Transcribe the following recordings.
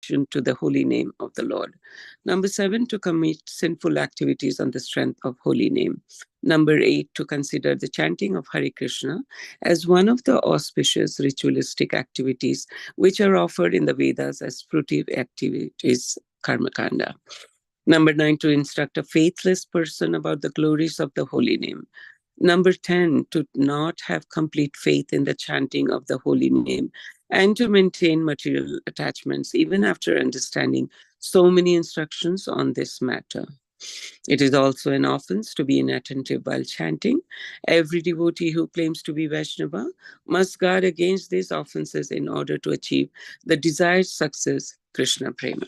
devotion to the holy name of the Lord. Number 7, to commit sinful activities on the strength of holy name. Number 8, to consider the chanting of Hare Krishna as one of the auspicious ritualistic activities which are offered in the Vedas as fruitive activities, karmakanda. Number 9, to instruct a faithless person about the glories of the holy name. Number 10, to not have complete faith in the chanting of the holy name and to maintain material attachments even after understanding so many instructions on this matter. It is also an offense to be inattentive while chanting. Every devotee who claims to be Vaishnava must guard against these offenses in order to achieve the desired success, Krishna Prema.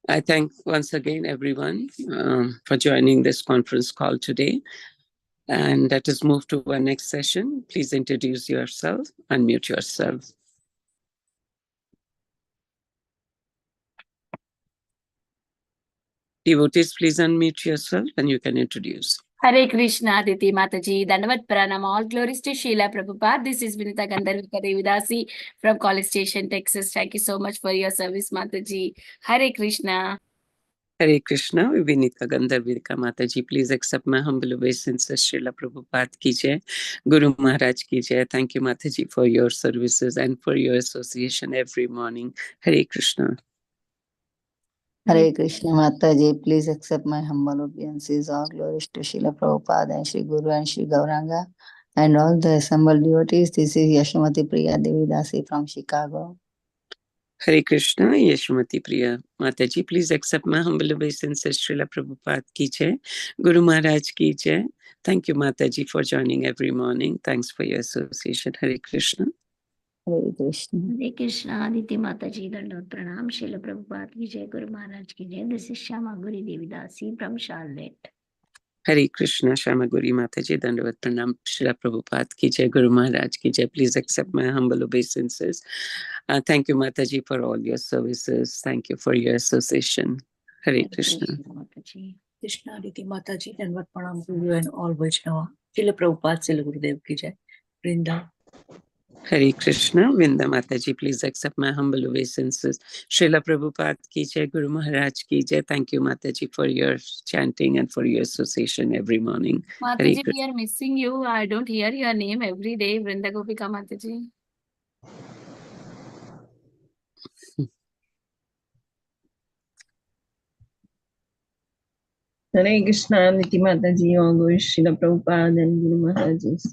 I thank once again everyone for joining this conference call today. And let us move to our next session. Please introduce yourself, unmute yourself. Devotees, please unmute yourself and you can introduce. Hare Krishna, Aditi Mataji, Dandavat Pranam, all glories to Srila Prabhupada. This is Vinita Gandharvika Devidasi from College Station, Texas. Thank you so much for your service, Mataji. Hare Krishna. Hare Krishna, Vinita Gandharvika Mataji. Please accept my humble obeisances. Srila Prabhupada ki jai, Guru Maharaj ki jai. Thank you, Mataji, for your services and for your association every morning. Hare Krishna. Hare Krishna Mataji, please accept my humble obeisances. All glories to Srila Prabhupada and Sri Guru and Sri Gauranga and all the assembled devotees. This is Yashamati Priya Devidasi from Chicago. Hare Krishna, Yashmati Priya Mataji, please accept my humble obeisances. Srila Prabhupada ki jai, Guru Maharaj ki jai. Thank you, Mataji, for joining every morning. Thanks for your association. Hare Krishna. Hare Krishna. Hare Krishna, Aditi Mataji, Dandavat Pranam, Srila Prabhupada ki jai, Guru Maharaj ki jai. This is Shamaguri Devidasi from Charlotte. Hare Krishna, Shamaguri Mataji, Dandavat Pranam, Srila Prabhupada ki jai, Guru Maharaj ki jai. Please accept my humble obeisances. Thank you, Mataji, for all your services. Thank you for your association. Hare Krishna. Mataji. Krishna Aditi Mataji, Dandavat Pranam to you and all Vaishnava. Srila Prabhupada, Srila Gurudev ki jai. Vrinda. Hare Krishna, Vinda Mataji, please accept my humble obeisances. Srila Prabhupada ki jai, Guru Maharaj ki jai. Thank you, Mataji, for your chanting and for your association every morning. Mataji, we are missing you. I don't hear your name every day. Vrinda Gopika Mataji. Hare Krishna Aditi Mataji, all glories to Srila Prabhupada and Guru Maharajis.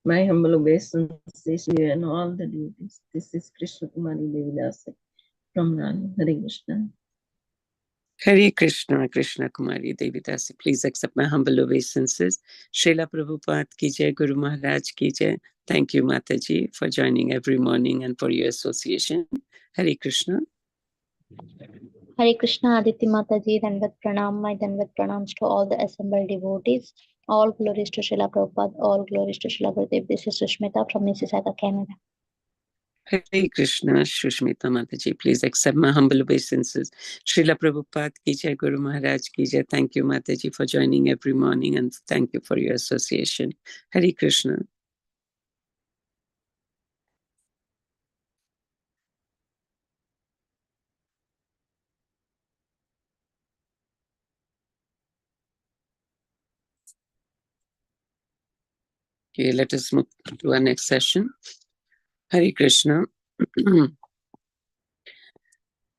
My humble obeisances to you and all the devotees. This is Krishna Kumari Devidasi from Nani. Hare Krishna. Hare Krishna, Krishna Kumari Devidasi, please accept my humble obeisances. Srila Prabhupada ki jai, Guru Maharaj ki jai. Thank you, Mataji, for joining every morning and for your association. Hare Krishna. Hare Krishna, Aditi Mataji, Dandavat Pranam, my Dandavat Pranams to all the assembled devotees. All glories to Srila Prabhupada, all glories to Srila Gurudev. This is Sushmita from Mississauga, Canada. Hare Krishna, Shushmita Mataji, please accept my humble obeisances. Srila Prabhupada ki jai, Guru Maharaj ki jai. Thank you, Mataji, for joining every morning and thank you for your association. Hare Krishna. Okay, let us move to our next session. Hare Krishna.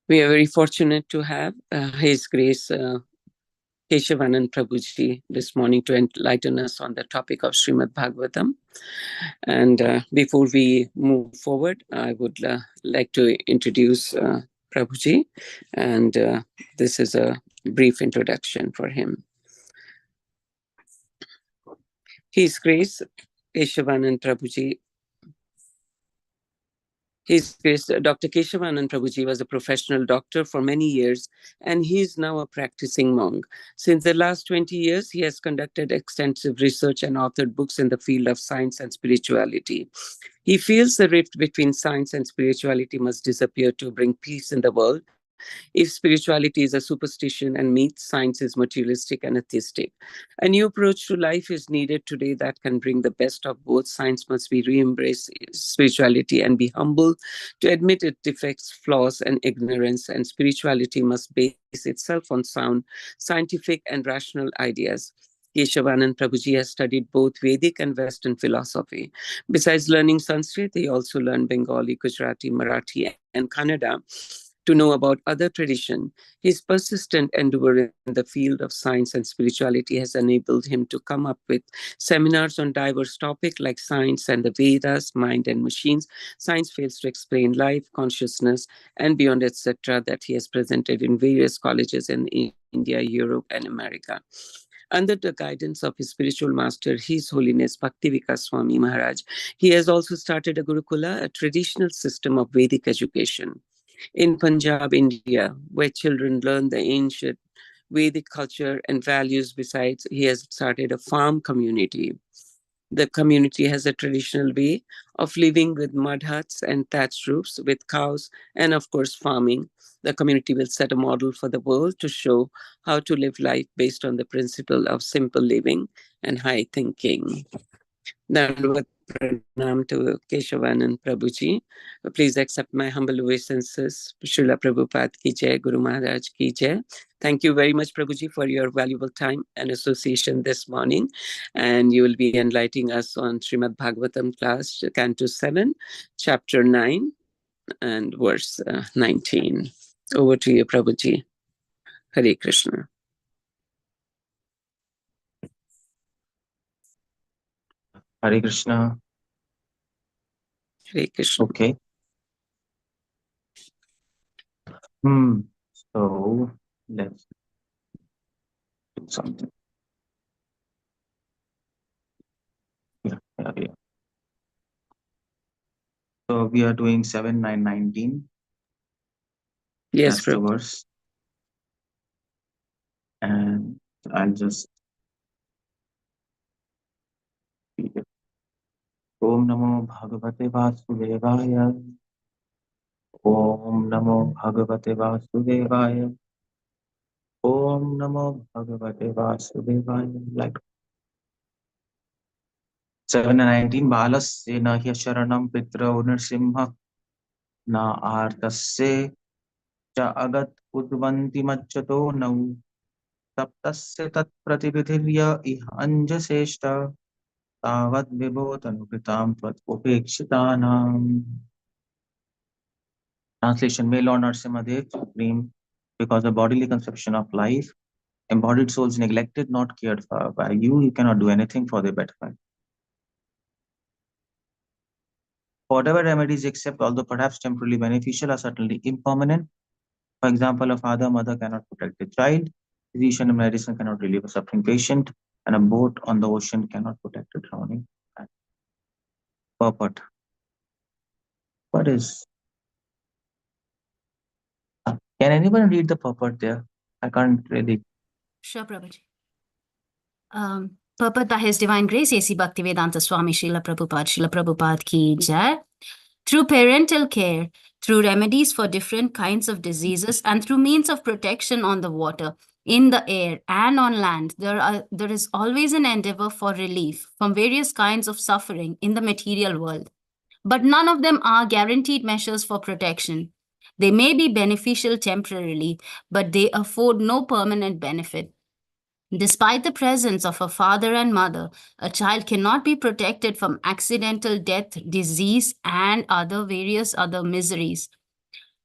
We are very fortunate to have His Grace Keshavanand Prabhuji this morning to enlighten us on the topic of Srimad Bhagavatam. And before we move forward, I would like to introduce Prabhuji, and this is a brief introduction for him. His Grace Keshavanand Prabhuji. His Grace Dr. Keshavanand Prabhuji was a professional doctor for many years, and he is now a practicing monk. Since the last 20 years, he has conducted extensive research and authored books in the field of science and spirituality. He feels the rift between science and spirituality must disappear to bring peace in the world, If spirituality is a superstition and myth, science is materialistic and atheistic. A new approach to life is needed today that can bring the best of both. Science must be re-embrace spirituality and be humble to admit its defects, flaws, and ignorance, and spirituality must base itself on sound, scientific, and rational ideas. Keshavanand Prabhuji has studied both Vedic and Western philosophy. Besides learning Sanskrit, he also learned Bengali, Gujarati, Marathi, and Kannada to know about other tradition. His persistent endeavor in the field of science and spirituality has enabled him to come up with seminars on diverse topics like science and the Vedas, mind and machines, science fails to explain life, consciousness, and beyond, etc., that he has presented in various colleges in India, Europe, and America. Under the guidance of his spiritual master, His Holiness Bhakti Swami Maharaj, he has also started a Gurukula, a traditional system of Vedic education in Punjab, India, where children learn the ancient Vedic culture and values. Besides, he has started a farm community. The community has a traditional way of living with mud huts and thatched roofs with cows and, of course, farming. The community will set a model for the world to show how to live life based on the principle of simple living and high thinking. Dandavat pranam to Keshavanand Prabhuji. Please accept my humble obeisances. Srila Prabhupada ki jai, Guru Maharaj ki jai. Thank you very much, Prabhuji, for your valuable time and association this morning. And you will be enlightening us on Srimad Bhagavatam class, Canto 7, Chapter 9, and verse 19. Over to you, Prabhuji. Hare Krishna. Hare Krishna. Hare Krishna. Okay. So let's do something. Yeah. So we are doing 7, 9, 19. Yes, That's the Prabhu. verse. And I'll just read it. Om Namo Bhagavate Vasudevaya. Om Namo Bhagavate Vasudevaya. Om Namo Bhagavate Vasudevaya. Like 7 and 19. Balasya Nahya Sharanam Pitra Unarsimha Na Artasya Cha Agat Udvanti Machato Nau Taptasya Tat Pratividhirya Ihanjaseshta Tavat Vibhotanupritam Tvat Upekshitanam. Translation: May Lord Narasimhadev Supreme, because the bodily conception of life, embodied souls neglected, not cared for by you, you cannot do anything for their betterment. Whatever remedies accept, although perhaps temporarily beneficial, are certainly impermanent. For example, a father or mother cannot protect a child, physician and medicine cannot relieve a suffering patient, and a boat on the ocean cannot protect a drowning. Purport. What is? Can anyone read the purport there? I can't really. Sure, Prabhuji. Purport by His Divine Grace, A.C. Bhaktivedanta Swami Srila Prabhupada ki jai. Through parental care, through remedies for different kinds of diseases, and through means of protection on the water, in the air, and on land, there is always an endeavor for relief from various kinds of suffering in the material world. But none of them are guaranteed measures for protection. They may be beneficial temporarily, but they afford no permanent benefit. Despite the presence of a father and mother, a child cannot be protected from accidental death, disease, and various other miseries.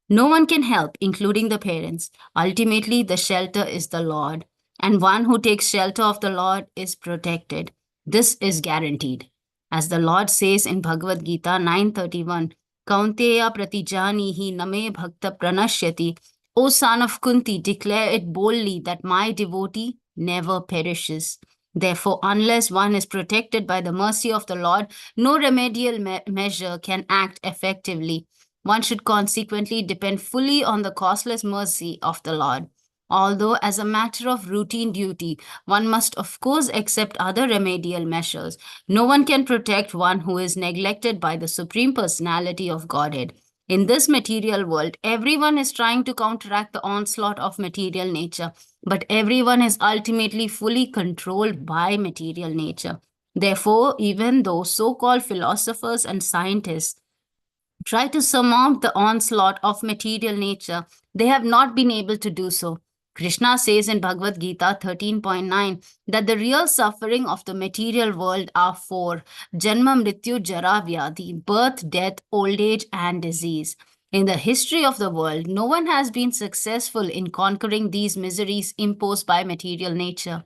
No one can help, including the parents. Ultimately, the shelter is the Lord, and one who takes shelter of the Lord is protected. This is guaranteed. As the Lord says in Bhagavad Gita 9:31, Kaunteya pratijanihi name bhakta pranashyati. O son of Kunti, declare it boldly that my devotee never perishes. Therefore, unless one is protected by the mercy of the Lord, no remedial measure can act effectively. One should consequently depend fully on the causeless mercy of the Lord. Although, as a matter of routine duty, one must of course accept other remedial measures, no one can protect one who is neglected by the Supreme Personality of Godhead. In this material world, everyone is trying to counteract the onslaught of material nature, but everyone is ultimately fully controlled by material nature. Therefore, even though so-called philosophers and scientists try to surmount the onslaught of material nature, they have not been able to do so. Krishna says in Bhagavad Gita 13.9 that the real suffering of the material world are four: Janma, Mrityu, Jara, Vyadhi, birth, death, old age, and disease. In the history of the world, no one has been successful in conquering these miseries imposed by material nature.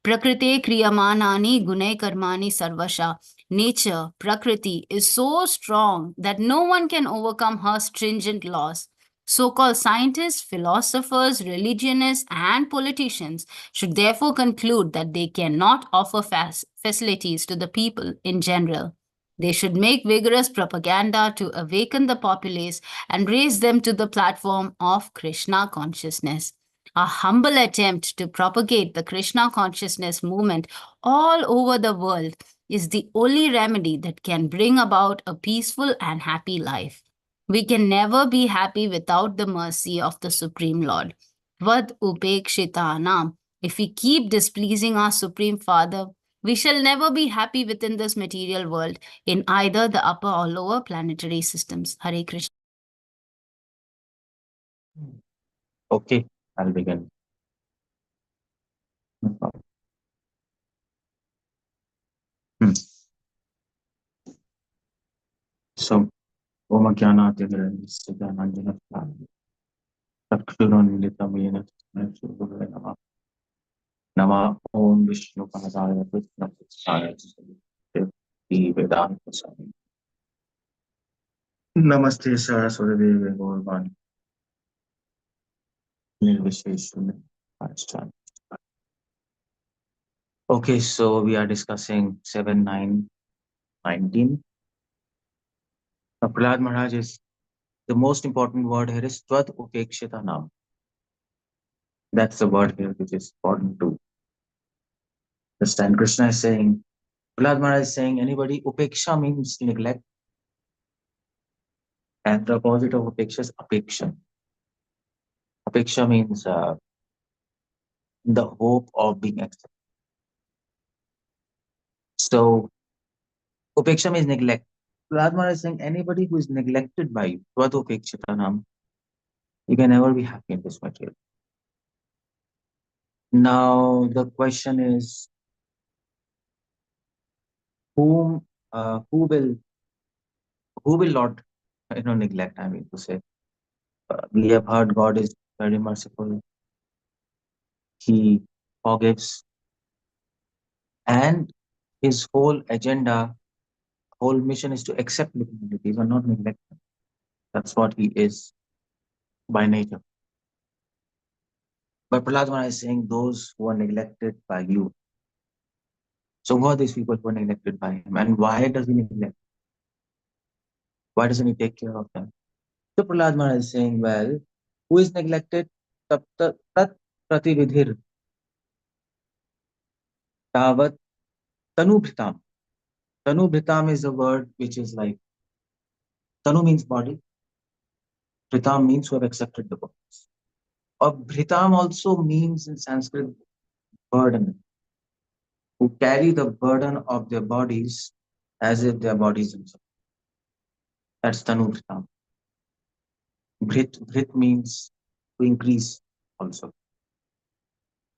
Prakrite kriyamanani gunai karmani sarvasha. Nature, Prakriti, is so strong that no one can overcome her stringent laws. So-called scientists, philosophers, religionists, and politicians should therefore conclude that they cannot offer facilities to the people in general. They should make vigorous propaganda to awaken the populace and raise them to the platform of Krishna consciousness. A humble attempt to propagate the Krishna consciousness movement all over the world is the only remedy that can bring about a peaceful and happy life. We can never be happy without the mercy of the Supreme Lord. Vad upekshitanam. If we keep displeasing our Supreme Father, we shall never be happy within this material world in either the upper or lower planetary systems. Hare Krishna. Okay, I'll begin. No problem. So, Om Jnanatimirandasya Jnananjana Chakshurunmilitam Yena Tasmai Shri Namah Nama Om Vishnu Padaya Krishna Prasthaya Devi Vedanta Swami Namaste Saraswati Devi Gaurvani Nirvisheshwami Ashtan. Okay, so we are discussing 7, 9, 19. Now, Prahlad Maharaj is the most important word here is Tvad Upekshita Nam. That's the word here which is important to understand. Krishna is saying, Prahlad Maharaj is saying, anybody, Upeksha means neglect, and the opposite of Upeksha is Apeksha. Apeksha means the hope of being accepted. So, Upeksha means neglect. Prahlad Maharaj is saying, anybody who is neglected by you, Tvad Upekshita Nam, you can never be happy in this material. Now, the question is, who will Lord, neglect? I mean to say, we have heard God is very merciful. He forgives, and his whole agenda, whole mission is to accept humanities and not neglect them. That's what he is by nature. But Prahlad Maharaj is saying those who are neglected by you. So who are these people who are neglected by him, and why does he neglect? Why doesn't he take care of them? So Prahlad Maharaj is saying, well, who is neglected? Tat pratividhir tavat tanubhritam. Tanubhritam is a word which is like, tanu means body, bhritam means who have accepted the bodies. Or bhritam also means in Sanskrit burden, who carry the burden of their bodies as if their bodies themselves. That's tanubhritam. Bhrit means to increase also.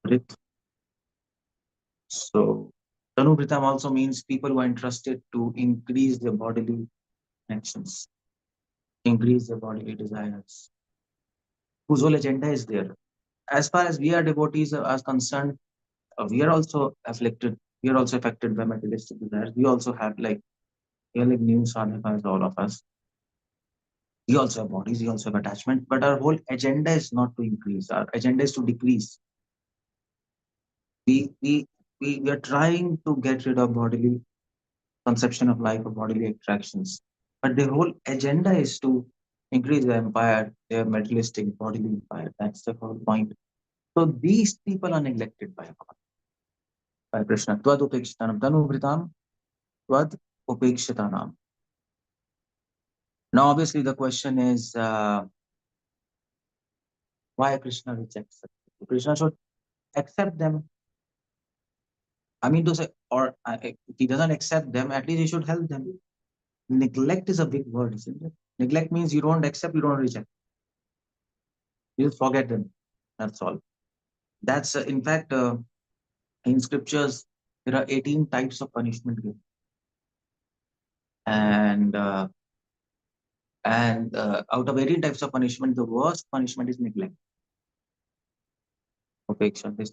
Bhrit. So tanubhritam also means people who are entrusted to increase their bodily actions, increase their bodily desires, whose whole agenda is there. As far as we are devotees are concerned, we are also afflicted. We are also affected by materialistic desires. We also have we are like new sadhakas, all of us. We also have bodies. We also have attachment. But our whole agenda is not to increase. Our agenda is to decrease. We are trying to get rid of bodily conception of life or bodily attractions. But the whole agenda is to increase their empire, their materialistic bodily empire. That's the whole point. So these people are neglected by God, by Krishna. Tvad upekshitanam tanubhritam, tvad upekshitanam. Now, obviously, the question is why Krishna rejects them? Krishna should accept them. I mean to say, or if he doesn't accept them, at least he should help them. Neglect is a big word, isn't it? Neglect means you don't accept, you don't reject. You just forget them. That's all. That's in fact, in scriptures, there are 18 types of punishment given. And out of 18 types of punishment, the worst punishment is neglect. Upeksha. This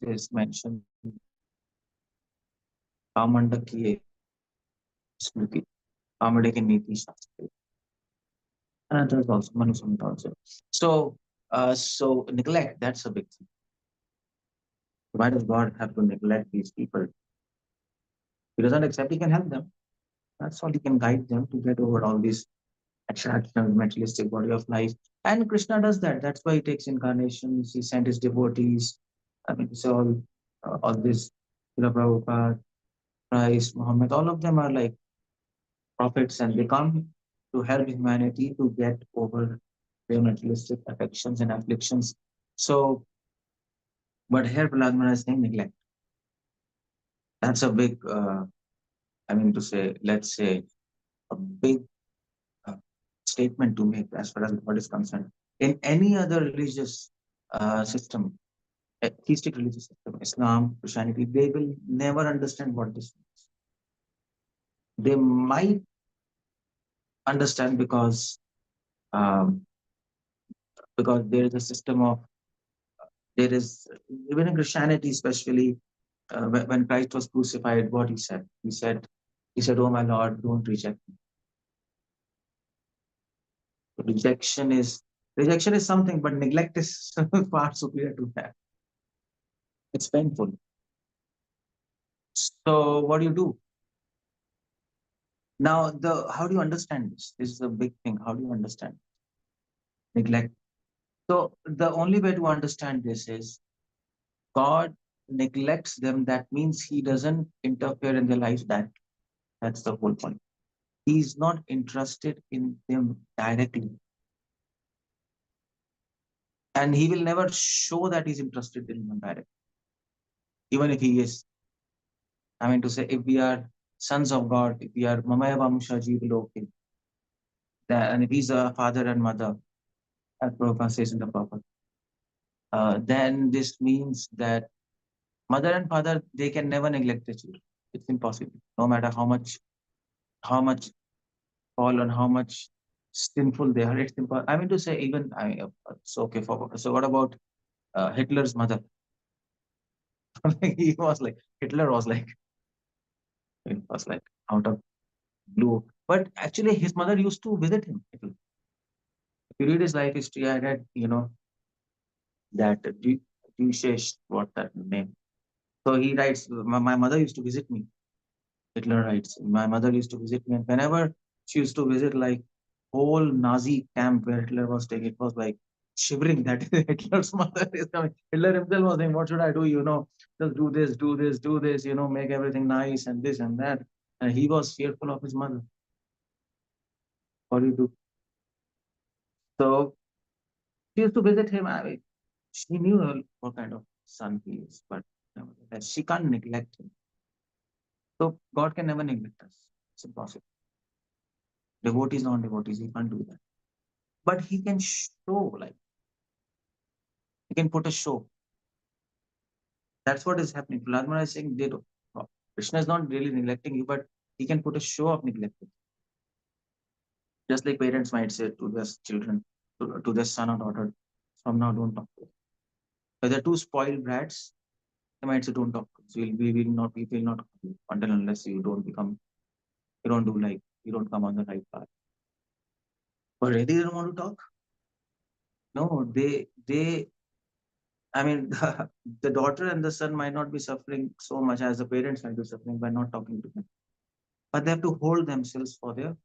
is mentioned Kamandaki Smriti, Kamadaki Niti Shastra. And there's also Manusanta also. So neglect, that's a big thing. Why does God have to neglect these people? He doesn't accept, he can help them. That's all, he can guide them to get over all these attraction, materialistic body of life. And Krishna does that. That's why he takes incarnations, he sent his devotees. I mean, so all this, Prabhupada, Christ, Muhammad, all of them are like prophets, and they come to help humanity to get over their materialistic affections and afflictions. So, but here Prahlad Maharaj is saying neglect. That's a big, I mean to say, let's say, a big statement to make as far as God is concerned. In any other religious system, theistic religious system, Islam, Christianity, they will never understand what this means. They might understand um, because there is a system of, there is, even in Christianity especially, when Christ was crucified, what he said? He said, "Oh my Lord, don't reject me." Rejection is something, but neglect is far superior to that. It's painful. So what do you do? Now, how do you understand this? This is a big thing. How do you understand neglect? So the only way to understand this is God neglects them. That means he doesn't interfere in their lives. That's the whole point. He's not interested in them directly. And he will never show that he's interested in them directly. Even if he is. I mean to say, if we are sons of God, if we are Mamaya Vamsha Jeev Loke, and if he's a father and mother, as Prabhupada says in the Prabhupada, then this means that mother and father, they can never neglect their children. It's impossible. No matter how much fallen, how much sinful they are, it's impossible. I mean to say, even it's okay for. So what about Hitler's mother? He was like, Hitler was like, it was like out of blue. But actually, his mother used to visit him. If you read his life history, I read, that Dushesh, what that name. So he writes, my mother used to visit me. Hitler writes, my mother used to visit me, and whenever she used to visit, like whole Nazi camp where Hitler was taking, it was like shivering that Hitler's mother is coming. Hitler himself was saying, "What should I do? Just do this, do this, do this. Make everything nice and this and that." And he was fearful of his mother. What do you do? So she used to visit him. I mean, she knew what kind of son he is, but nevertheless, she can't neglect him. So God can never neglect us. It's impossible. Devotees, non-devotees, he can't do that. But he can show, like, he can put a show. That's what is happening. Prahlad Maharaj is saying, Krishna is not really neglecting you, but he can put a show of neglecting. Just like parents might say to their children, to their son or daughter, from now don't talk to them. If they're two spoiled brats, they might say, don't talk to us. We will not until unless you don't come on the right path. But really they don't want to talk. No, I mean, the daughter and the son might not be suffering so much as the parents might be suffering by not talking to them. But they have to hold themselves for their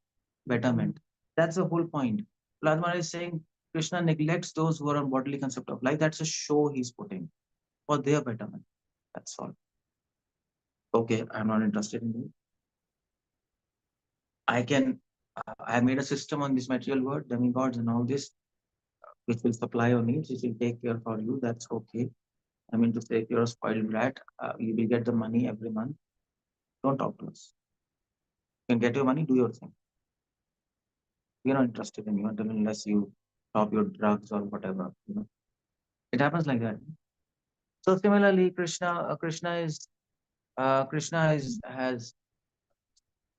betterment. That's the whole point. Prahlad Maharaj is saying Krishna neglects those who are on bodily concept of life. That's a show he's putting for their betterment. That's all. Okay, I'm not interested in you. I can I have made a system on this material world, demigods and all this, which will supply your needs, which will take care for you. That's okay. I mean to say, if you're a spoiled brat, you will get the money every month. Don't talk to us. You can get your money, do your thing. We're not interested in you until unless you stop your drugs or whatever. It happens like that. So similarly, Krishna has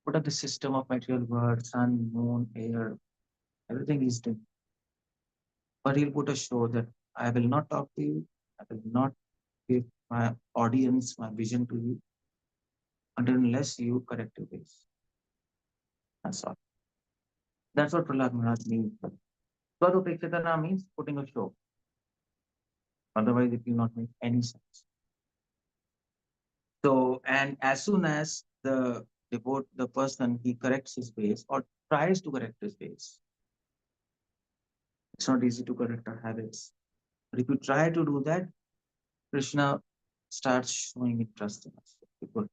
put up the system of material world, sun, moon, air, everything he's doing. But he'll put a show that I will not talk to you, I will not give my audience my vision to you until unless you correct your ways. That's all. That's what Prahlad Maharaj means. Swadupekshitana means putting a show. Otherwise, it will not make any sense. So, and as soon as the person, he corrects his ways or tries to correct his ways, it's not easy to correct our habits. But if you try to do that, Krishna starts showing interest in us. People,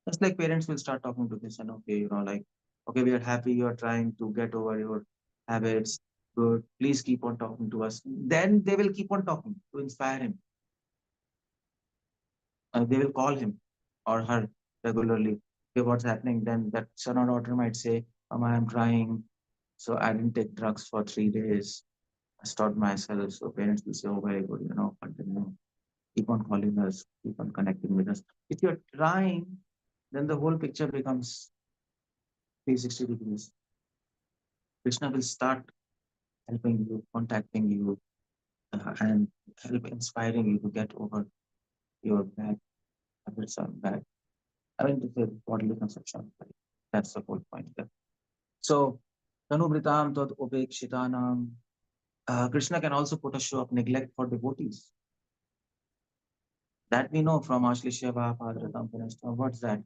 just like parents will start talking to this and okay, like, okay, we are happy you are trying to get over your habits. Good. Please keep on talking to us. Then they will keep on talking to inspire him. They will call him or her regularly. Okay, what's happening? Then that son or daughter might say, Mama, I'm trying. So I didn't take drugs for 3 days. I stopped myself. So parents will say, oh, very good, continue. Keep on calling us, keep on connecting with us. If you're trying, then the whole picture becomes 360 degrees. Krishna will start helping you, contacting you, and help inspiring you to get over your bad habits or bad. I mean, the bodily conception. That's the whole point there. So, Tanubritam Tad Upekshitanam. Krishna can also put a show of neglect for devotees. That we know from Ashlishya Padaratam. What's that?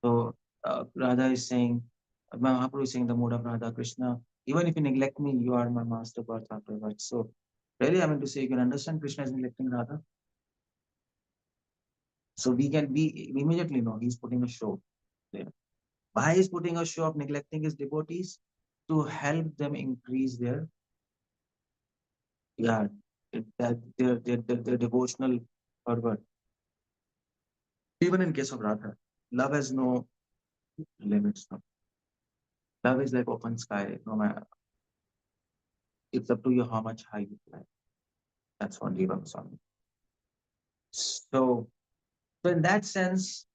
So, Radha is saying, Mahaprabhu is saying the mode of Radha Krishna, even if you neglect me, you are my master birth afterwards. So, really, I mean to say, you can understand Krishna is neglecting Radha. So, we immediately know he's putting a show there. Why is putting a show of neglecting his devotees? To help them increase their devotional fervor. Even in case of Radha, love has no limits. No. Love is like open sky. No matter, it's up to you how much high you fly. That's what Jiva was on. So in that sense,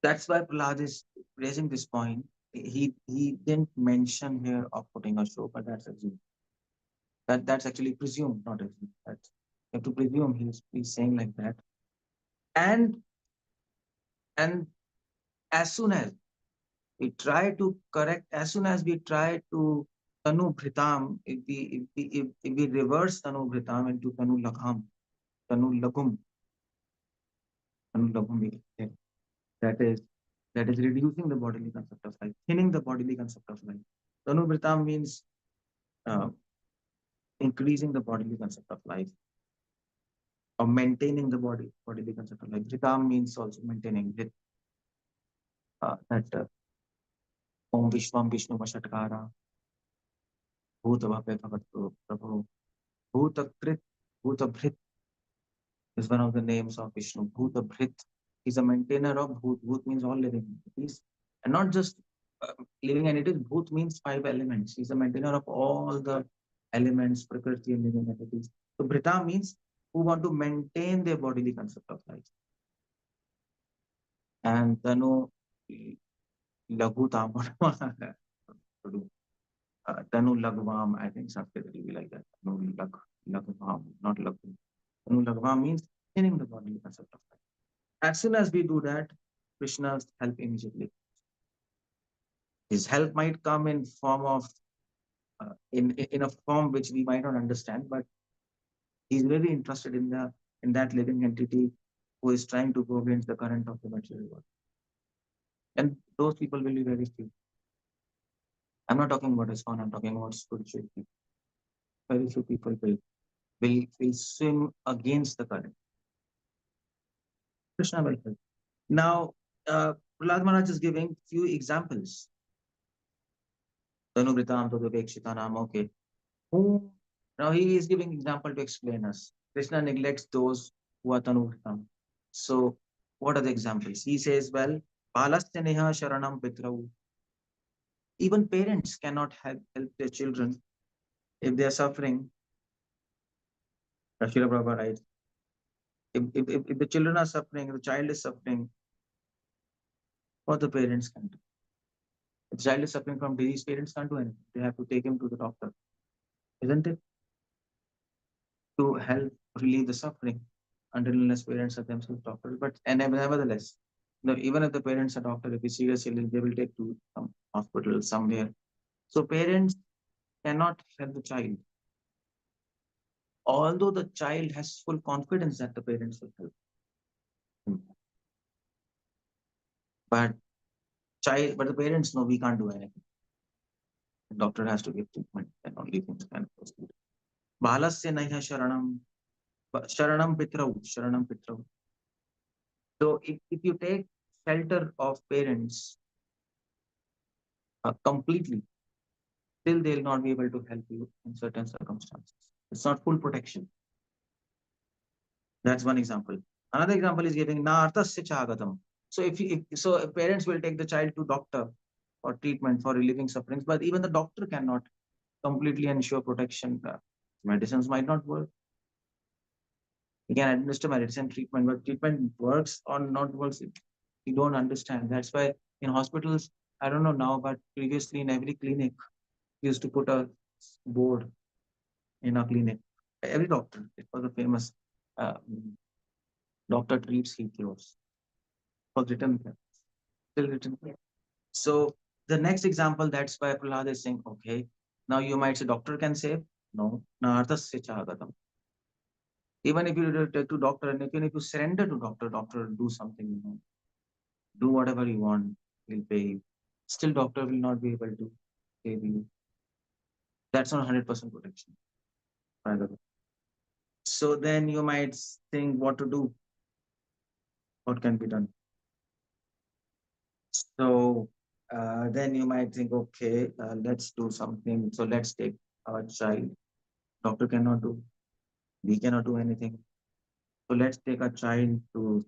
that's why Prahlad is raising this point. He didn't mention here of putting a show, but that's assumed. That's actually presumed, not assumed. That's, you have to presume he's saying like that. And as soon as we try to correct, as soon as we try to Tanu Bhritam, if we reverse Tanu Bhritam into Tanu Lagham, Tanu Lagum, that is reducing the bodily concept of life, thinning the bodily concept of life. Tanu Bhritam means increasing the bodily concept of life or maintaining the bodily concept of life. Bhritam means also maintaining it. That Om Vishwam Vishnu Vashatkara, Bhuta Bhape Bhagatru Prabhu, Bhuta Krit, Bhuta Bhrit is one of the names of Vishnu. Bhuta Bhrit is a maintainer of Bhut. Bhut means all living entities. And not just living entities, Bhut means 5 elements. He's a maintainer of all the elements, Prakriti and living entities. So Bhrita means who want to maintain their bodily concept of life. And Tanu Laghu Tam. Tanu Lagvam, I think Sanskrit will be like that. Tanu Lagvam, not Laghu. Tanu Lagvam means maintaining the bodily concept of life. As soon as we do that, Krishna's help immediately. His help might come in form of in a form which we might not understand, but he's really interested in that living entity who is trying to go against the current of the material world. And those people will be very few. I'm not talking about ISKCON, I'm talking about spiritual people. Very few people will swim against the current. Krishna will help. Now, Prahlad Maharaj is giving few examples. Tanuvritam Tadupekshita okay. Who now he is giving example to explain us. Krishna neglects those who are Tanuvritam. So what are the examples? He says, well, Balasya Neha Sharanam Pitrau. Even parents cannot help their children if they are suffering. Rashira Prabhupada writes, if the children are suffering, if the child is suffering, what the parents can do? If the child is suffering from disease, parents can't do anything. They have to take him to the doctor, isn't it? To help relieve the suffering until unless parents are themselves doctors. But and nevertheless, even if the parents are doctors, if it's serious, they will take to some hospital somewhere. So parents cannot help the child, although the child has full confidence that the parents will help him. But but the parents know we can't do anything. The doctor has to give treatment, and only things can proceed. Balasya naiha sharanam pitrau, sharanam pitrau. So if you take shelter of parents completely, still they'll not be able to help you in certain circumstances. It's not full protection. That's one example. Another example is giving na arthasya chagatam. So if parents will take the child to doctor for treatment for relieving sufferings, but even the doctor cannot completely ensure protection. Medicines might not work. You can administer medicine treatment, but treatment works or not works, you don't understand. That's why in hospitals, I don't know now, but previously in every clinic, used to put a board in a clinic. Every doctor, it was a famous uh, doctor treats, he cures. Was written there, still written there. So the next example, that's why Prahlad is saying, okay, now you might say doctor can save. No, narthasya chagatam. Even if you take to doctor and even if you surrender to doctor, doctor do something, do whatever you want, he'll pay you. Still, doctor will not be able to save you. That's not 100% protection, by the way. So then you might think what to do, what can be done. So then you might think, okay, let's do something. So let's take our child. Doctor cannot do, we cannot do anything. So let's take a child to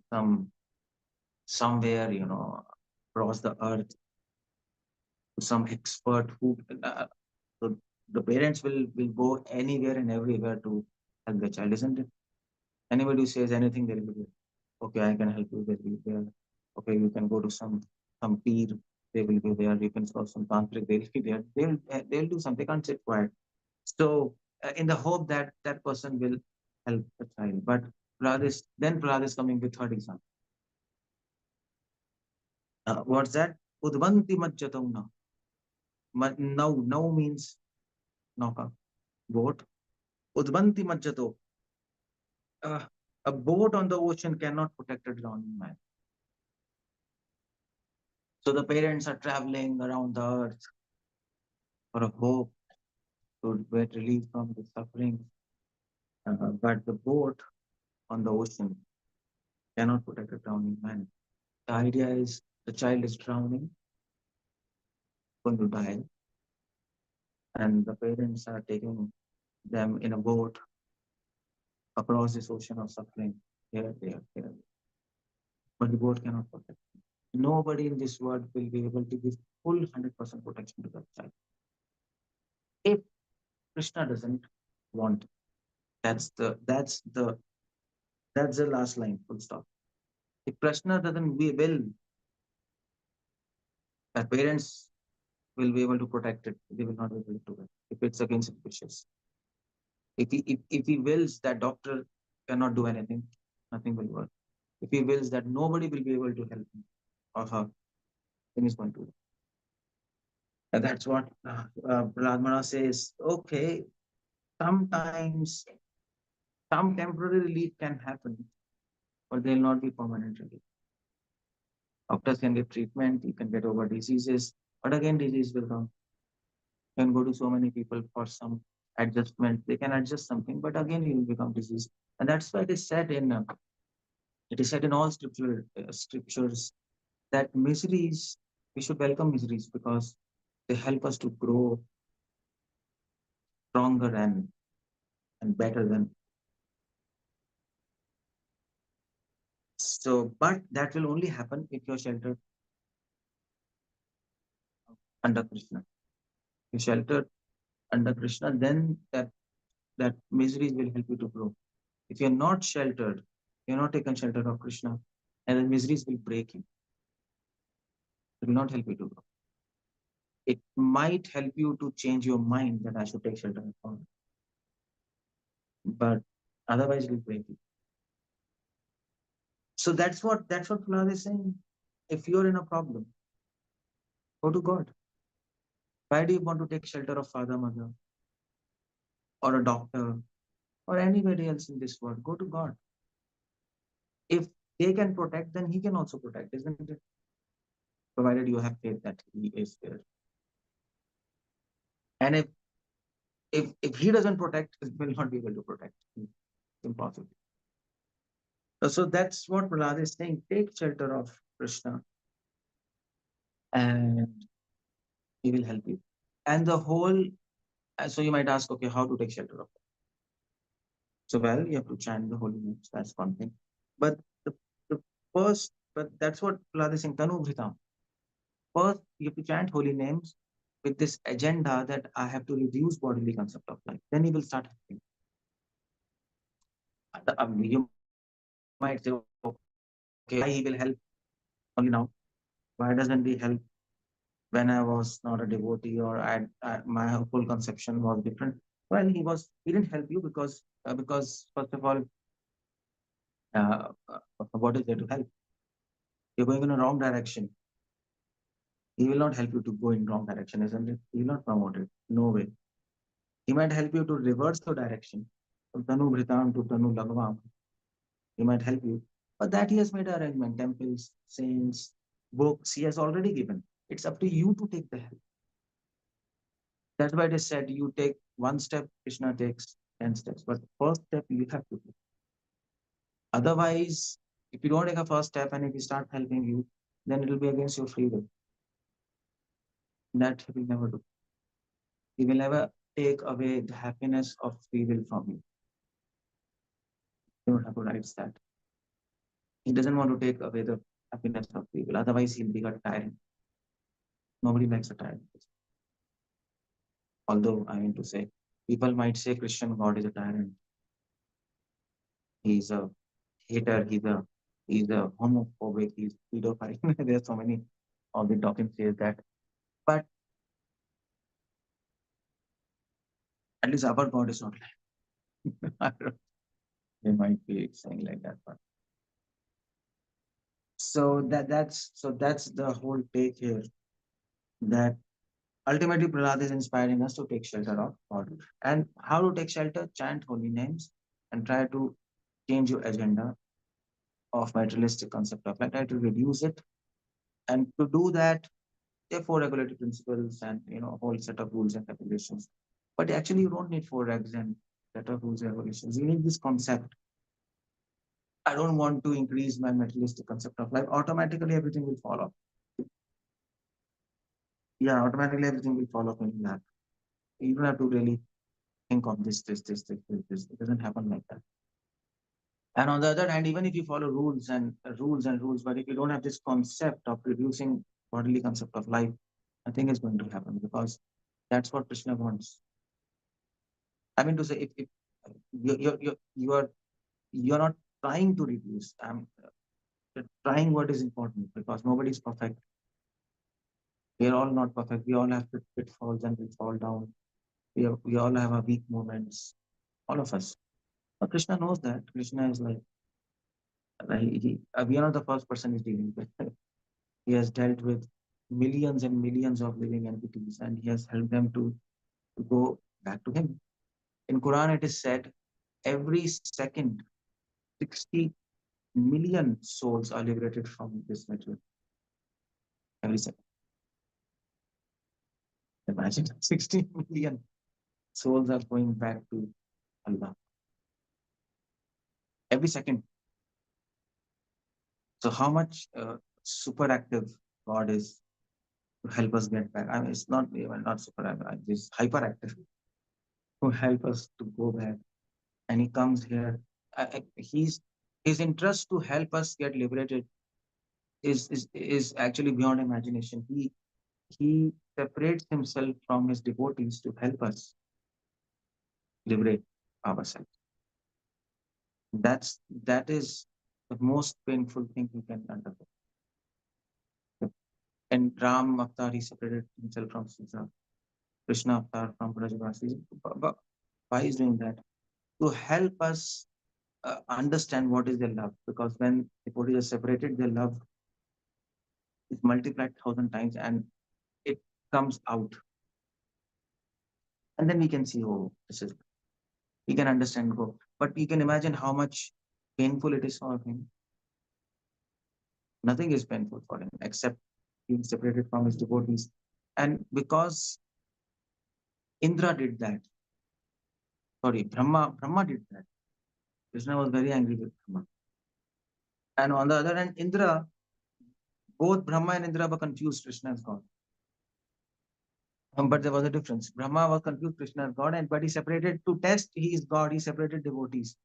somewhere, across the earth, to some expert who so the parents will go anywhere and everywhere to help the child, isn't it? Anybody who says anything, they will be okay, I can help you, they will be there. Okay, you can go to some peer, they will be there. You can solve some tantric, they'll be there. They'll do something, they can't sit quiet. So in the hope that that person will help the child. But Prahlad is coming with third example. What's that? Udvanti majjatauna. Now means nauka, boat. Udvanti majjato. A boat on the ocean cannot protect a drowning man. So the parents are traveling around the earth for a hope to get relief from the suffering. But the boat on the ocean cannot protect a drowning man. The idea is the child is drowning, going to die, and the parents are taking them in a boat across this ocean of suffering, here, there, here. But the boat cannot protect. Nobody in this world will be able to give full 100% protection to that child. If Krishna doesn't want, that's the last line, full stop. If Krishna doesn't will, the parents will be able to protect it. They will not be able to do it if it's against his wishes. If he wills that doctor cannot do anything, nothing will work. If he wills that nobody will be able to help him or her, then he's going to do it. And that's what Prahlad says. Okay, sometimes some temporary relief can happen, but they'll not be permanent relief. Doctors can get treatment, you can get over diseases, but again, disease will come. You can go to so many people for some adjustment. They can adjust something, but again, you will become disease. And that's why it is said in all scriptures that miseries, we should welcome miseries because they help us to grow stronger and better than. So, but that will only happen if you're sheltered under Krishna. You're sheltered under Krishna, then that miseries will help you to grow. If you're not sheltered, you're not taken shelter of Krishna, and the miseries will break you. It will not help you to grow. It might help you to change your mind that I should take shelter of God, but otherwise it will break you. So that's what Prahlad is saying. If you're in a problem, go to God. Why do you want to take shelter of father, mother, or a doctor, or anybody else in this world? Go to God. If they can protect, then He can also protect, isn't it? Provided you have faith that He is there. And if He doesn't protect, He will not be able to protect. It's impossible. So that's what Prahlad is saying. Take shelter of Krishna, and He will help you. And the whole. So you might ask, okay, how to take shelter of? So well, you have to chant the holy names. That's one thing. But the first, but that's what Prahlad is saying. Tanu Bhritam. First, you have to chant holy names with this agenda that I have to reduce bodily concept of life. Then He will start helping. You might say, okay, why He will help only now? Why doesn't He help when I was not a devotee or my whole conception was different? Well, He didn't help you because first of all, what is there to help? You're going in a wrong direction. He will not help you to go in wrong direction, isn't it? He will not promote it. No way. He might help you to reverse the direction. From Tanu Bhritam to Tanu Lagvam. He might help you. But that He has made arrangement. Temples, saints, books, He has already given. It's up to you to take the help. That's why it is said, you take one step, Krishna takes 10 steps. But first step you have to take. Otherwise, if you don't take a first step and if He start helping you, then it will be against your free will. That He will never do. He will never take away the happiness of free will from you. You don't have to write that. He doesn't want to take away the happiness of free will. Otherwise, he'll be a tyrant. Nobody likes a tyrant. Although, I mean to say, people might say Christian God is a tyrant. He's a hater. He's a homophobic. He's pedophile. There's so many of the doctrine says that. But at least our God is not like. They might be saying like that, but that's the whole take here. That ultimately Prahlad is inspiring us to take shelter of God. And how to take shelter? Chant holy names and try to change your agenda of materialistic concept of life. Try to reduce it. And to do that, there are 4 regulatory principles and a whole set of rules and regulations. But actually, you don't need 4 regs and set of rules and regulations. You need this concept. I don't want to increase my materialistic concept of life. Automatically, everything will fall off. Yeah, automatically everything will fall off in that. You don't have to really think of this. It doesn't happen like that. And on the other hand, even if you follow rules, but if you don't have this concept of reducing bodily concept of life, nothing is going to happen because that's what Krishna wants. I mean to say, if you're not trying to reduce, you're trying what is important because nobody is perfect. We are all not perfect. We all have pitfalls and we fall down. We all have our weak moments, all of us. But Krishna knows that. Krishna is like, we are not the first person he's dealing with. He has dealt with millions and millions of living entities and he has helped them to go back to him. In Quran, it is said, every second, 60 million souls are liberated from this material. Every second. Imagine 60 million souls are going back to Allah. Every second. So how much super active God is to help us get back. I mean, it's not even not super active, it's hyperactive to help us to go back. And he comes here. His interest to help us get liberated is actually beyond imagination. He separates himself from his devotees to help us liberate ourselves. That is the most painful thing we can undergo. And Ram Avatar, he separated himself from Sita. Krishna Avatar from Brajavasi. But why is doing that? To help us understand what is their love. Because when devotees are separated, their love is multiplied 1,000 times and it comes out. And then we can see, oh, this is, we can understand, go. But you can imagine how much painful it is for him. Nothing is painful for him except being separated from his devotees. And because Indra did that, sorry, Brahma did that. Krishna was very angry with Brahma. And on the other hand, Indra, both Brahma and Indra were confused Krishna as God. But there was a difference. Brahma was confused Krishna as God, and but he separated to test he is God, he separated devotees.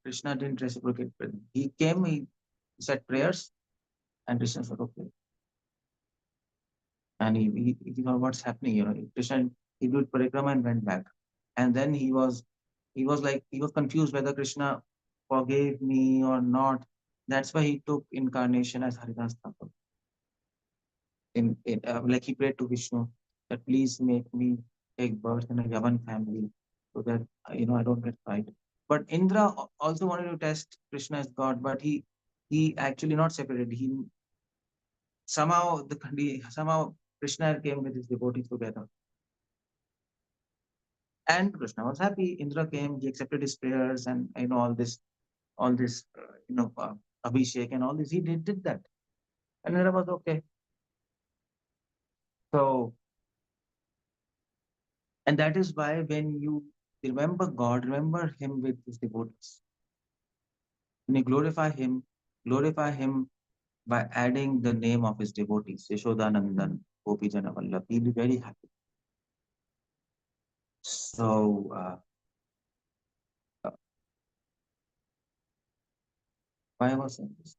Krishna didn't reciprocate with him. He came, he said prayers, and Krishna said, okay. And he thought, what's happening? You know, Krishna, he did parikrama and went back. And then he was confused whether Krishna forgave me or not. That's why he took incarnation as Haridas Thakur. Like he prayed to Vishnu that please make me take birth in a Yavan family so that I don't get fried. But Indra also wanted to test Krishna as God, but he actually not separated. He somehow Krishna came with his devotees together. And Krishna was happy. Indra came, he accepted his prayers and all this Abhishek and all this. He did that. And Indra was okay. So, and that is why when you remember God, remember him with his devotees. When you glorify him by adding the name of his devotees, Yashodanandan, Gopijana Vallabh, he'll be very happy. So, why was I saying this?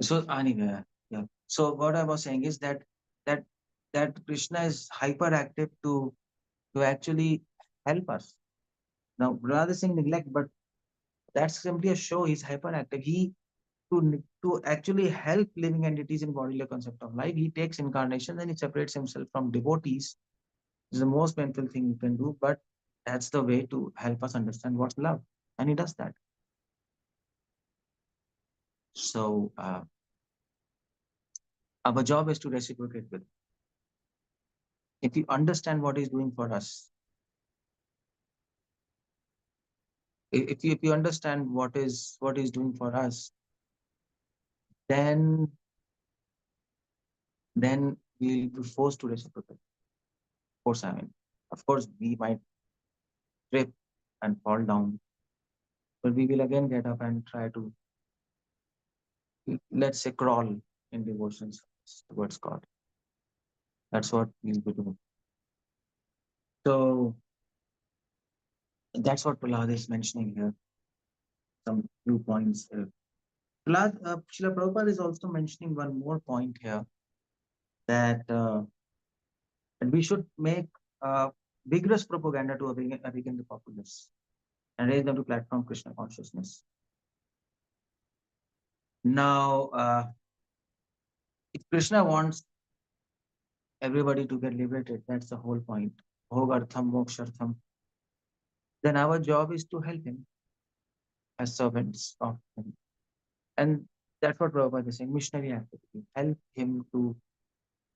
So anyway, yeah. So what I was saying is that that Krishna is hyperactive to actually help us. Now, rather saying neglect, but that's simply a show. He's hyperactive. He to actually help living entities in bodily concept of life. He takes incarnation and he separates himself from devotees. It's the most painful thing you can do, but that's the way to help us understand what's love, and he does that. So our job is to reciprocate with. If you understand what he's doing for us, if you understand what he's doing for us, then we'll be forced to reciprocate. Of course, of course, we might trip and fall down, but we will again get up and try to, let's say, crawl in devotions towards God. That's what we'll be doing. So that's what Prahlad is mentioning here. Some few points here. Srila Prabhupada is also mentioning one more point here, that we should make vigorous propaganda to awaken the populace and raise them to platform Krishna consciousness. Now, if Krishna wants everybody to get liberated, that's the whole point. Bhogartham, mokshartham. Then our job is to help him as servants of him. And that's what Prabhupada is saying, missionary activity. Help him to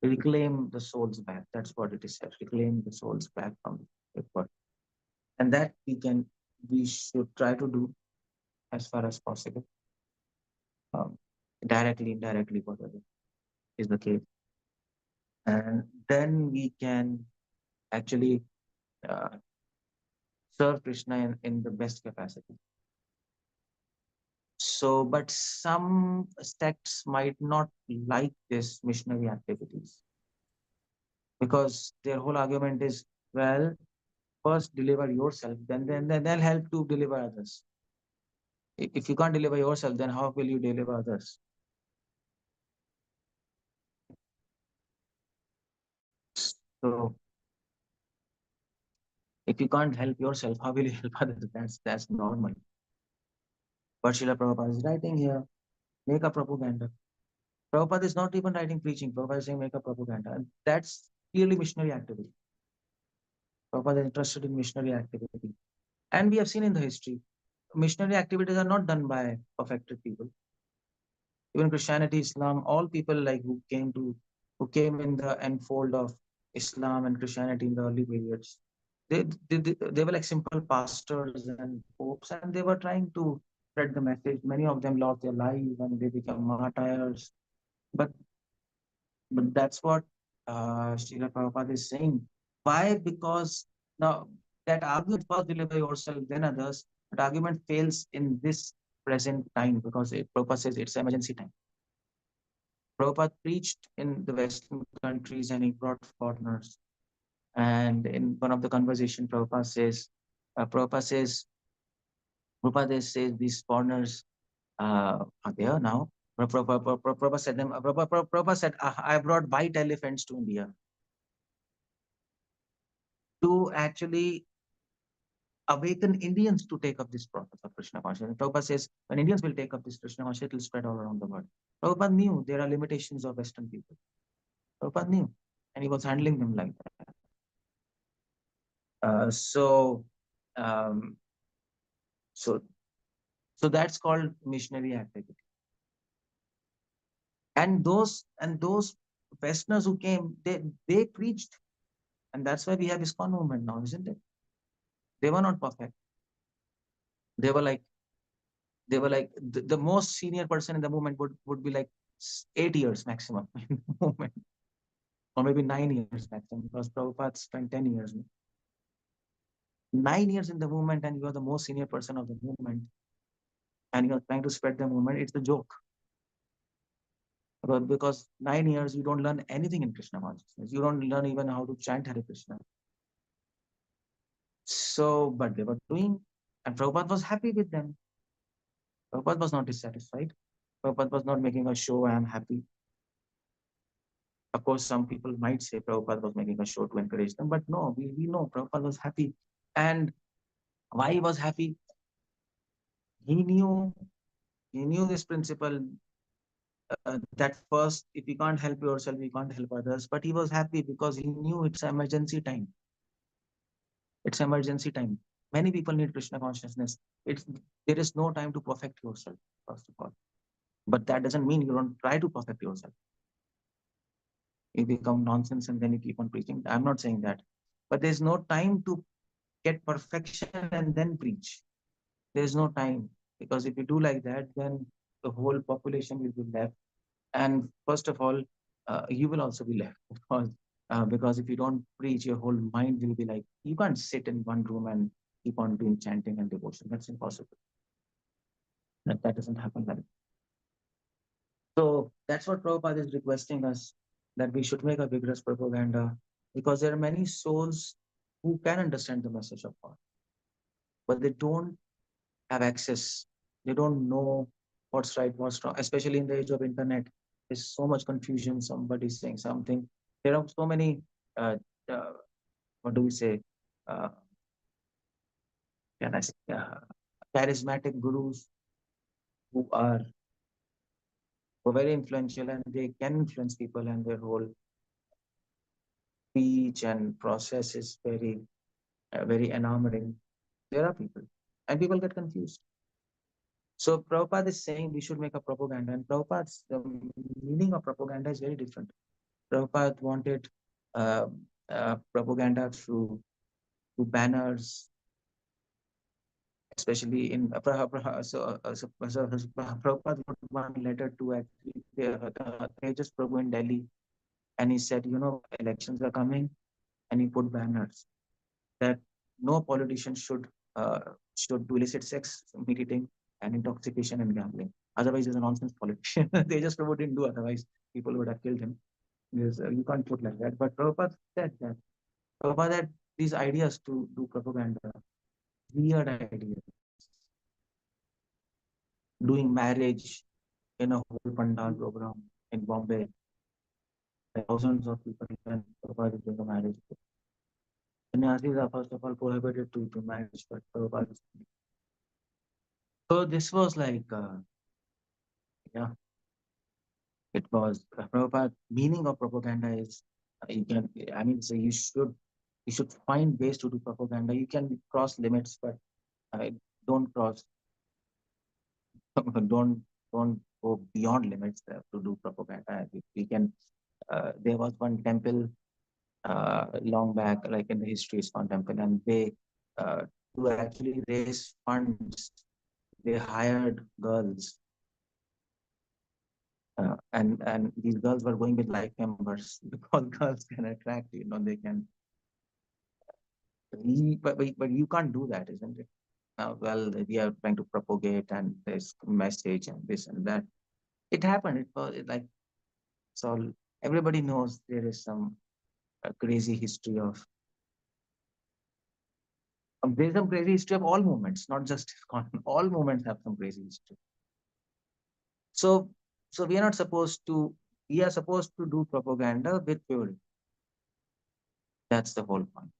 reclaim the souls back. That's what it is, reclaim the souls back from the birth. And that we should try to do as far as possible. Directly, indirectly, whatever is the case. And then we can actually serve Krishna in the best capacity. So, but some sects might not like this missionary activities because their whole argument is, well, first deliver yourself, then they'll help to deliver others. If you can't deliver yourself, then how will you deliver others? So if you can't help yourself, how will you help others? That's normal. But Srila Prabhupada is writing here, make a propaganda. Prabhupada is not even writing preaching. Prabhupada is saying make a propaganda. And that's clearly missionary activity. Prabhupada is interested in missionary activity. And we have seen in the history, missionary activities are not done by perfected people. Even Christianity, Islam, all people like who came in the enfold of Islam and Christianity in the early periods. They were like simple pastors and popes, and they were trying to spread the message. Many of them lost their lives and they became martyrs. But that's what Srila Prabhupada is saying. Why? Because now that argument, first deliver yourself, then others, that argument fails in this present time because Prabhupada says it's emergency time. Prabhupada preached in the Western countries and he brought foreigners. And in one of the conversation, Prabhupada says these foreigners are there now. Prabhupada said Prabhupada said, I brought white elephants to India to actually awaken Indians to take up this process of Krishna consciousness. Prabhupada says, when Indians will take up this Krishna consciousness, it will spread all around the world. Prabhupada knew there are limitations of Western people. Prabhupada knew, and he was handling them like that. So that's called missionary activity. And those Westerners who came, they preached, and that's why we have ISKCON movement now, isn't it? They were not perfect. They were like the most senior person in the movement would be like 8 years maximum in the movement, or maybe 9 years maximum, because Prabhupada spent 10 years. 9 years in the movement, and you are the most senior person of the movement, and you are trying to spread the movement. It's a joke. Because 9 years you don't learn anything in Krishna consciousness. You don't learn even how to chant Hare Krishna. So, but they were doing, and Prabhupada was happy with them. Prabhupada was not dissatisfied. Prabhupada was not making a show, I am happy. Of course, some people might say Prabhupada was making a show to encourage them, but no, we know Prabhupada was happy. And why he was happy? He knew this principle that first, if you can't help yourself, you can't help others. But he was happy because he knew it's emergency time. It's emergency time. Many people need Krishna consciousness. There is no time to perfect yourself, first of all. But that doesn't mean you don't try to perfect yourself. You become nonsense and then you keep on preaching. I'm not saying that. But there's no time to get perfection and then preach. There's no time. Because if you do like that, then the whole population will be left. And first of all, you will also be left. Because if you don't preach, your whole mind will be like, you can't sit in one room and keep on doing chanting and devotion. That's impossible. That doesn't happen like that. So that's what Prabhupada is requesting us, that we should make a vigorous propaganda, because there are many souls who can understand the message of God, but they don't have access. They don't know what's right, what's wrong, especially in the age of internet. There's so much confusion. Somebody's saying something. There are so many, what do we say, uh, charismatic gurus who are very influential, and they can influence people, and their whole speech and process is very enamoring. There are people, and people get confused. So Prabhupada is saying we should make a propaganda, and Prabhupada's the meaning of propaganda is very different. Prabhupada wanted propaganda through banners, especially in Prabhupada wrote one letter to actually Tejas Prabhu in Delhi, and he said, elections are coming, and he put banners that no politician should do illicit sex meeting, and intoxication and gambling. Otherwise, he's a nonsense politician. Tejas Prabhu didn't do otherwise. People would have killed him. Because, you can't put like that. But Prabhupada said that. Prabhupada had these ideas to do propaganda, weird ideas. Doing marriage in a whole pandal program in Bombay. Thousands of people when Prabhupada is doing a marriage. Sannyasis are first of all prohibited to do marriage, but Prabhupada is. So this was like, yeah, it was Prabhupada. Meaning of propaganda is, you can, I mean, so you should find ways to do propaganda. You can cross limits, but don't cross, don't go beyond limits to do propaganda. We can. There was one temple long back, like in the history, ISKCON temple, and they to actually raise funds, they hired girls, and these girls were going with life members because girls can attract, they can. But you can't do that, isn't it? Well, we are trying to propagate and this message and this and that. It happened. It was like, so everybody knows there is some crazy history of. There's some crazy history of all movements, not just ISKCON. All movements have some crazy history. So we are not supposed to. We are supposed to do propaganda with purity. That's the whole point.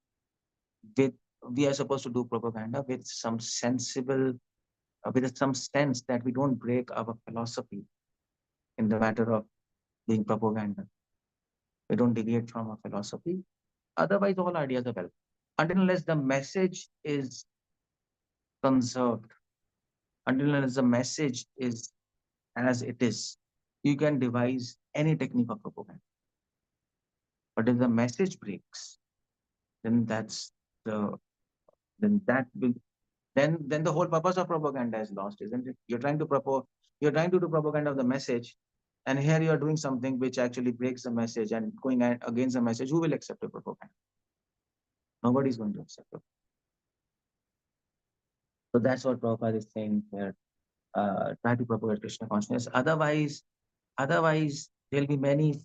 We are supposed to do propaganda with some sensible, with some sense that we don't break our philosophy in the matter of doing propaganda. We don't deviate from our philosophy. Otherwise, all ideas are welcome. Until unless the message is conserved, until unless the message is as it is, you can devise any technique of propaganda. But if the message breaks, then that's the then that will then the whole purpose of propaganda is lost, isn't it? You're trying to do propaganda of the message, and here you are doing something which actually breaks the message and going against the message. Who will accept the propaganda? Nobody is going to accept it. So that's what Prabhupada is saying here. Try to propagate Krishna consciousness. Otherwise, there'll be many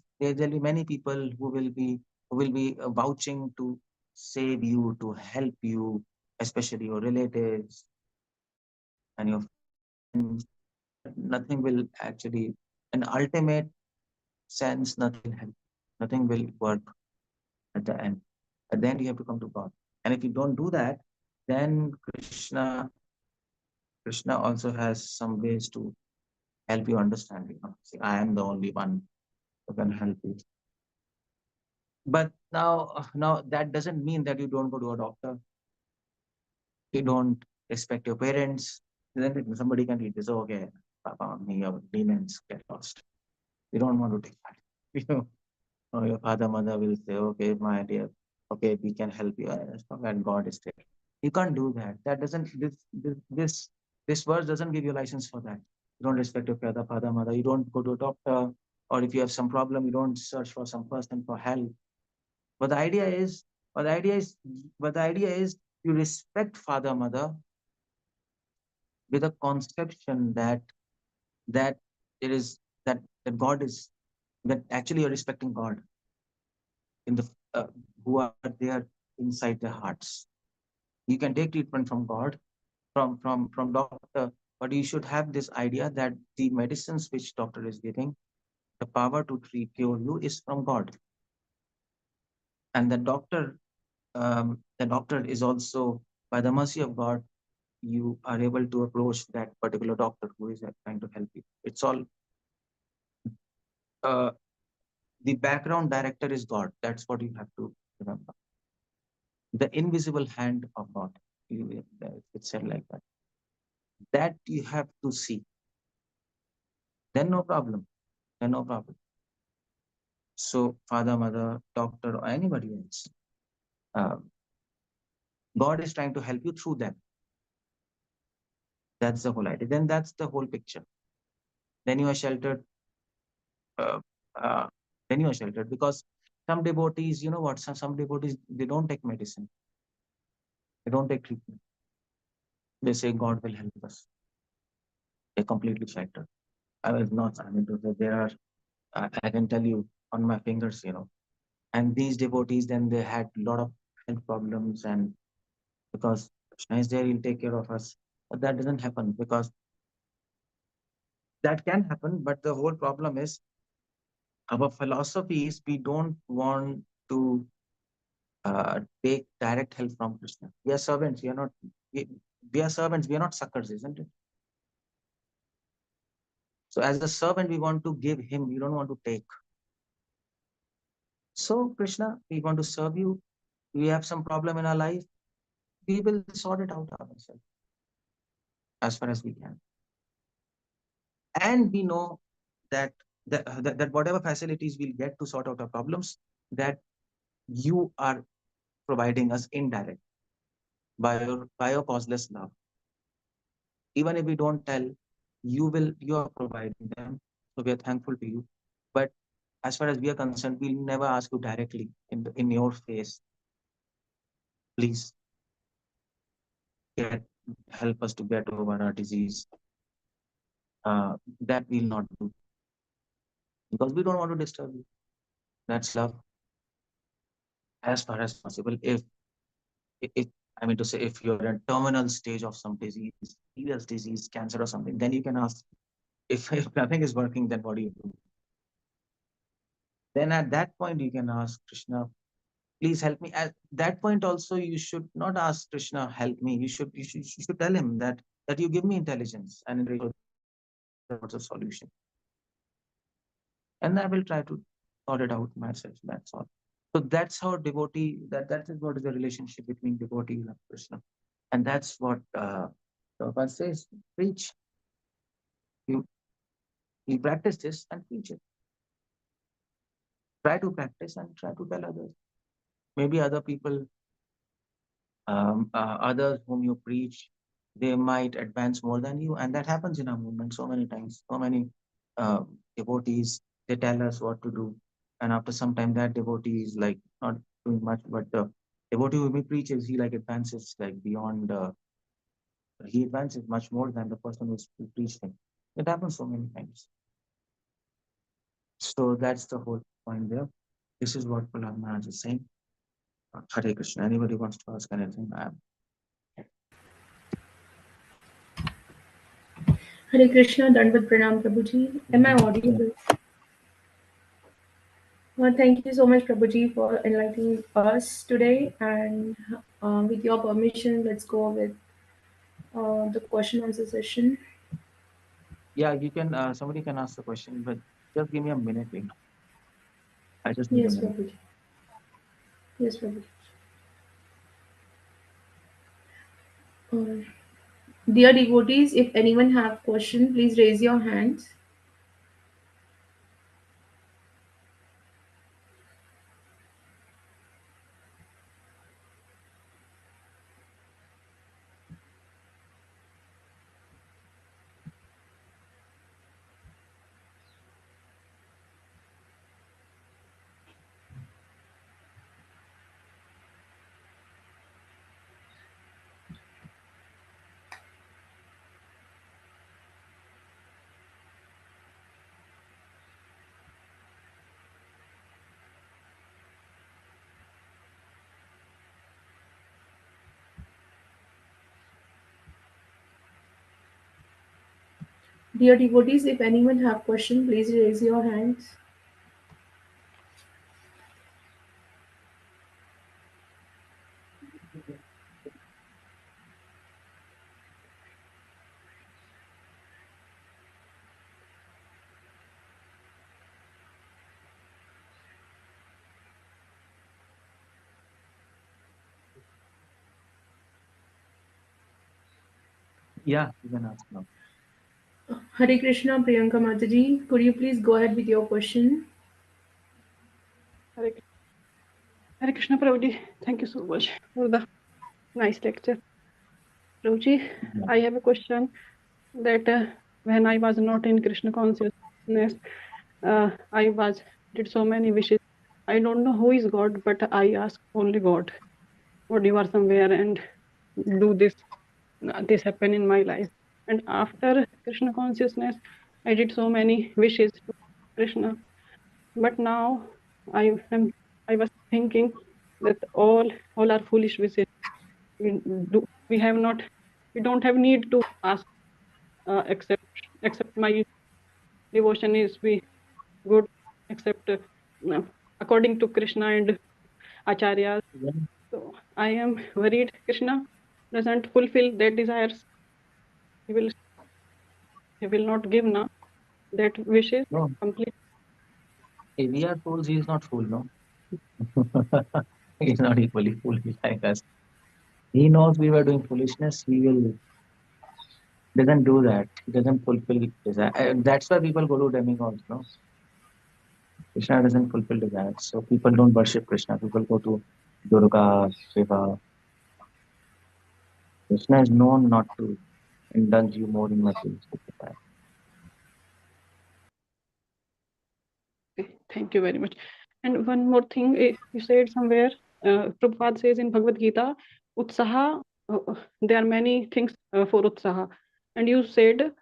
people who will be vouching to save you, to help you, especially your relatives and your friends. Nothing will actually, in ultimate sense, nothing will help. Nothing will work at the end. At the end, you have to come to God. And if you don't do that, then Krishna also has some ways to help you understand. See, I am the only one who can help you. But now that doesn't mean that you don't go to a doctor. You don't respect your parents. Then somebody can read this. Oh, okay, Papa, me, your demons get lost. You don't want to take that. Or your father, mother will say, okay, my dear, okay, we can help you. And God is there. You can't do that. That doesn't, this verse doesn't give you a license for that. You don't respect your father, mother. You don't go to a doctor, or if you have some problem, you don't search for some person for help. But the idea is, you respect father, mother with a conception that it is that God is, that actually you're respecting God in the who are there inside their hearts. You can take treatment from God, from doctor, but you should have this idea that the medicines which doctor is giving, the power to cure you is from God, and the doctor is also, by the mercy of God, you are able to approach that particular doctor who is trying to help you. It's all the background director is God. That's what you have to remember. The invisible hand of God. It's said like that. That you have to see. Then no problem. So father, mother, doctor, or anybody else, God is trying to help you through them. That's the whole idea. Then that's the whole picture. Then you are sheltered. Then you are sheltered, because some devotees, you know what? Some devotees, they don't take medicine. They don't take treatment. They say God will help us. They're completely shattered. I was not, I mean, there are, I can tell you on my fingers, and these devotees, then they had a lot of health problems, and because Krishna is there, he'll take care of us. But that doesn't happen, because that can happen, but the whole problem is our philosophy is we don't want to take direct help from Krishna. We are servants. We are not. We are servants. We are not suckers, isn't it? So as a servant, we want to give him. We don't want to take. So Krishna, we want to serve you. We have some problem in our life. We will sort it out ourselves as far as we can. And we know that that whatever facilities we'll get to sort out our problems, that you are providing us indirect by your causeless love. Even if we don't tell, you are providing them. So we are thankful to you. But as far as we are concerned, we'll never ask you directly in your face, please help us to get over our disease. That we'll not do, because we don't want to disturb you. That's love. As far as possible, if I mean to say, if you're in a terminal stage of some disease, serious disease, cancer or something, then you can ask. If nothing is working, then what do you do? Then at that point, you can ask Krishna, please help me. At that point also, you should not ask Krishna, help me. You should tell him that you give me intelligence, and in return, what's a solution. And I will try to sort it out myself. That's all. So that's how devotee, that is what is the relationship between devotee and Krishna. And that's what Prabhupada says, preach. You practice this and preach it. Try to practice and try to tell others. Maybe other people, others whom you preach, they might advance more than you. And that happens in our movement so many times. So many devotees, they tell us what to do. And after some time, that devotee is like not doing much, but the devotee who preaches, he like advances like beyond, he advances much more than the person who's preached him. It happens so many times. So that's the whole point there. This is what Prahlad Maharaj is saying. Hare Krishna. Anybody wants to ask anything? Hare Krishna, Dandavat Pranam Prabhuji. Am I audible? Well, thank you so much, Prabhuji, for enlightening us today. And with your permission, let's go with the question answer session. Yeah, you can. Somebody can ask the question, but just give me a minute. I just need Yes, a minute. Prabhuji. Yes, Prabhuji. Dear devotees, if anyone have question, please raise your hands. Dear devotees, if anyone have question, please raise your hands. Yeah, you can ask now. Hare Krishna, Priyanka Mataji, could you please go ahead with your question? Hare Krishna Prabhuji, thank you so much for the nice lecture. Prabhuji, I have a question that when I was not in Krishna consciousness, I did so many wishes. I don't know who is God, but I ask only God. What you are somewhere and do this happen in my life. And after Krishna consciousness, I did so many wishes to Krishna. But now I was thinking that all are foolish wishes. We don't have need to ask, except my devotion is be good, except according to Krishna and Acharya. So I am worried Krishna doesn't fulfill their desires. He will not give now that wishes No, complete. if we are fools, he is not fool, no? He is not equally foolish like us. He knows we were doing foolishness. He doesn't do that. He doesn't fulfill desire. That's why people go to demigods, no? Krishna doesn't fulfill desires. So people don't worship Krishna. People go to Durga, Shiva. Krishna is known not to indulge you more in materialistic desire. Okay, thank you very much. And one more thing, you said somewhere, Prabhupada says in Bhagavad Gita, Utsaha, there are many things for Utsaha. And you said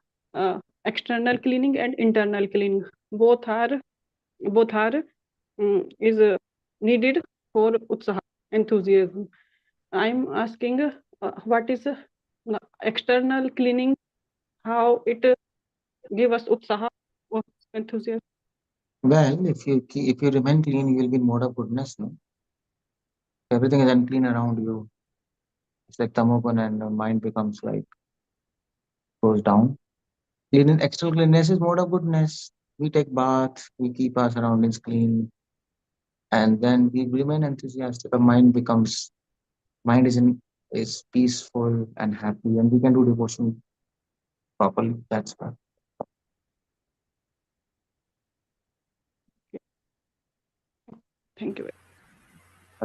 external cleaning and internal cleaning. Both are is needed for Utsaha, enthusiasm. I'm asking what is external cleaning, how it give us Utsaha or enthusiasm? Well, if you remain clean, you will be in mode of goodness, no? Everything is unclean around you. It's like tamogun, and the mind becomes like goes down. External cleanliness is mode of goodness. We take bath, we keep our surroundings clean, and then we remain enthusiastic. Our mind is peaceful and happy, and we can do devotion properly. That's why. Thank you.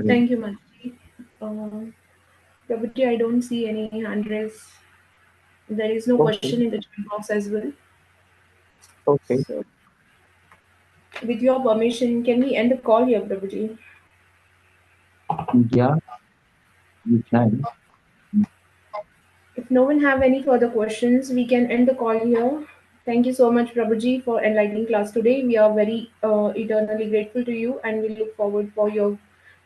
Thank you, Mataji. Prabhuji, I don't see any hand raise. There is no question in the chat box as well. Okay. So, with your permission, can we end the call here, Prabhuji? Yeah, you can. If no one have any further questions, we can end the call here. Thank you so much, Prabhuji, for enlightening class today. We are very eternally grateful to you, and we look forward for your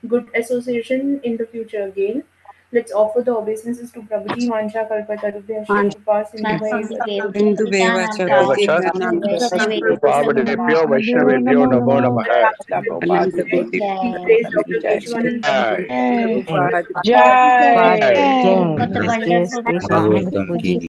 good association in the future again. Let's offer the obeisances to Prabhuji. Mancha kalpatarubhya Kripa Hindu Beva Prabhupada Vaishnavebhyo Namo Namaha. Anand Devotee Praise Dr. Keshavanand Jai. Prabhuji. Jai. What a wonderful Jai. Bhagavatam Jai.